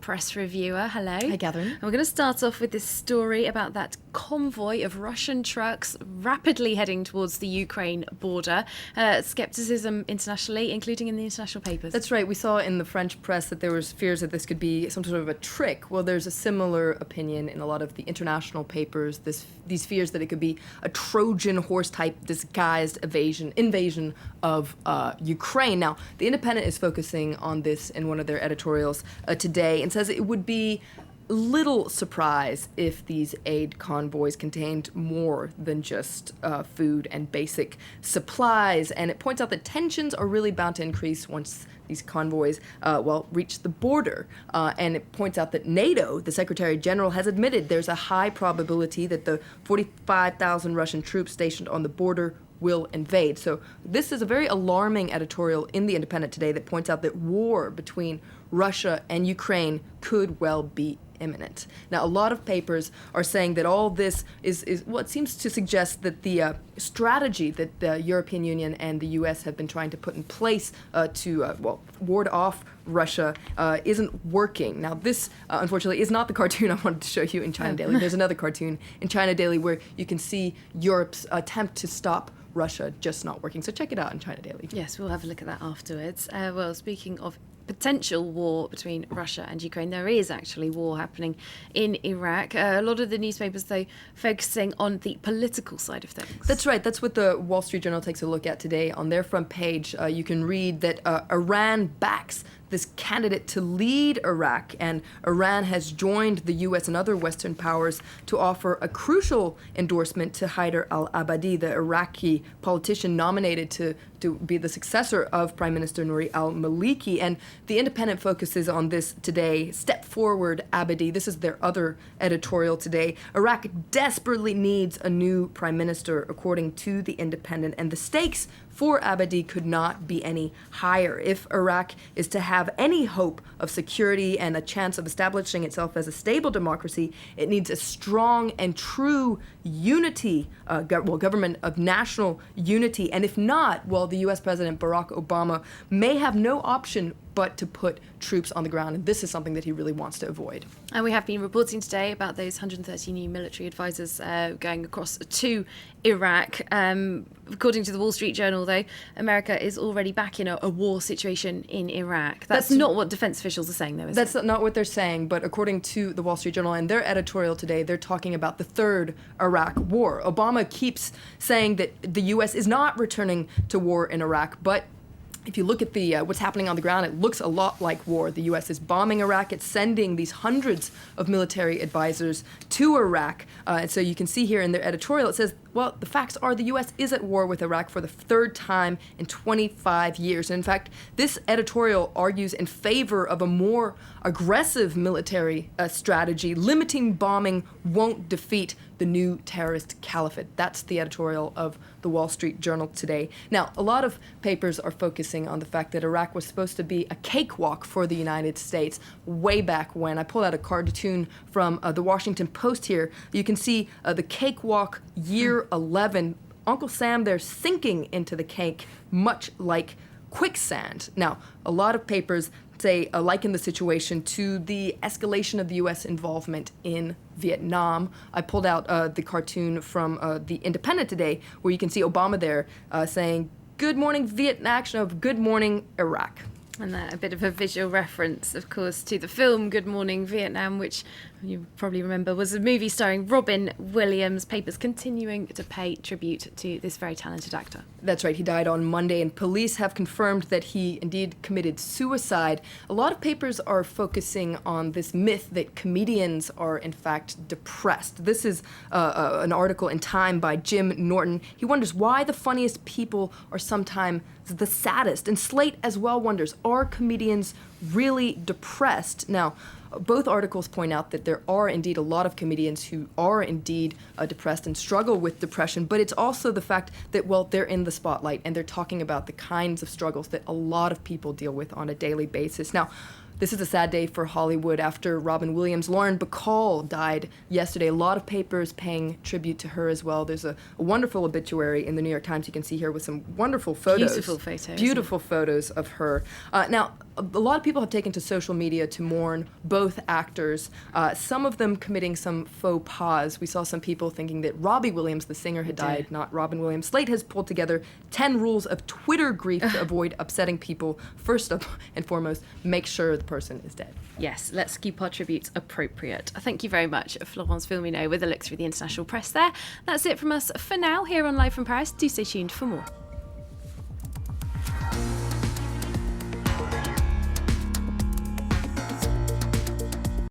press reviewer. Hello. Hi, Catherine. And we're going to start off with this story about that convoy of Russian trucks rapidly heading towards the Ukraine border. Skepticism internationally, including in the international papers. That's right. We saw in the French press that there was fears that this could be some sort of a trick. Well, there's a similar opinion in a lot of the international papers, these fears that it could be a Trojan horse-type disguised invasion of Ukraine. Now, The Independent is focusing on this in one of their editorials today and says it would be little surprise if these aid convoys contained more than just food and basic supplies. And it points out that tensions are really bound to increase once these convoys, reach the border. And it points out that NATO, the Secretary General, has admitted there's a high probability that the 45,000 Russian troops stationed on the border will invade. So this is a very alarming editorial in The Independent today that points out that war between Russia and Ukraine could well be imminent. Now, a lot of papers are saying that all this is what seems to suggest that the strategy that the European Union and the U.S. have been trying to put in place to ward off Russia isn't working. Now, this, unfortunately, is not the cartoon I wanted to show you in China Daily. There's another cartoon in China Daily where you can see Europe's attempt to stop Russia just not working. So check it out in China Daily. Yes, we'll have a look at that afterwards. Speaking of potential war between Russia and Ukraine, there is actually war happening in Iraq. A lot of the newspapers, though, focusing on the political side of things. That's right. That's what the Wall Street Journal takes a look at today. On their front page, you can read that Iran backs this candidate to lead Iraq, and Iran has joined the U.S. and other Western powers to offer a crucial endorsement to Haider al-Abadi, the Iraqi politician nominated to be the successor of Prime Minister Nouri al-Maliki. And The Independent focuses on this today. Step forward, Abadi. This is their other editorial today. Iraq desperately needs a new prime minister, according to The Independent, and the stakes for Abadi could not be any higher. If Iraq is to have any hope of security and a chance of establishing itself as a stable democracy, it needs a strong and true unity, government of national unity. And if not, the U.S. President Barack Obama may have no option but to put troops on the ground. And this is something that he really wants to avoid. And we have been reporting today about those 130 new military advisors going across to Iraq. According to the Wall Street Journal, though, America is already back in a war situation in Iraq. That's not what defense officials are saying, though, is That's not what they're saying, but according to the Wall Street Journal and their editorial today, they're talking about the third Iraq war. Obama keeps saying that the U.S. is not returning to war in Iraq, but if you look at what's happening on the ground, it looks a lot like war. The U.S. is bombing Iraq. It's sending these hundreds of military advisors to Iraq. And so you can see here in their editorial, it says, the facts are the U.S. is at war with Iraq for the third time in 25 years. And in fact, this editorial argues in favor of a more aggressive military strategy. Limiting bombing won't defeat the new terrorist caliphate. That's the editorial of the Wall Street Journal today. Now, a lot of papers are focusing on the fact that Iraq was supposed to be a cakewalk for the United States way back when. I pulled out a cartoon from the Washington Post here. You can see the cakewalk year 11. Uncle Sam there sinking into the cake, much like quicksand. Now, a lot of papers say liken the situation to the escalation of the U.S. involvement in Vietnam. I pulled out the cartoon from The Independent today, where you can see Obama there saying, "Good morning Vietnam," "Good morning Iraq." And a bit of a visual reference, of course, to the film Good Morning Vietnam, which you probably remember was a movie starring Robin Williams. Papers continuing to pay tribute to this very talented actor. That's right. He died on Monday, and police have confirmed that he indeed committed suicide. A lot of papers are focusing on this myth that comedians are, in fact, depressed. This is an article in Time by Jim Norton. He wonders why the funniest people are sometimes the saddest. And Slate as well wonders, are comedians really depressed? Now, both articles point out that there are indeed a lot of comedians who are indeed depressed and struggle with depression, but it's also the fact that, they're in the spotlight and they're talking about the kinds of struggles that a lot of people deal with on a daily basis. Now, this is a sad day for Hollywood after Robin Williams. Lauren Bacall died yesterday. A lot of papers paying tribute to her as well. There's a wonderful obituary in the New York Times you can see here with some wonderful photos. Beautiful photos. Beautiful photos of her. Now, a lot of people have taken to social media to mourn both actors, some of them committing some faux pas. We saw some people thinking that Robbie Williams, the singer, had died, not Robin Williams. Slate has pulled together 10 rules of Twitter grief to avoid upsetting people. First and foremost, make sure the person is dead. Yes, let's keep our tributes appropriate. Thank you very much, Florence Filmino, with a look through the international press there. That's it from us for now here on Live from Paris. Do stay tuned for more.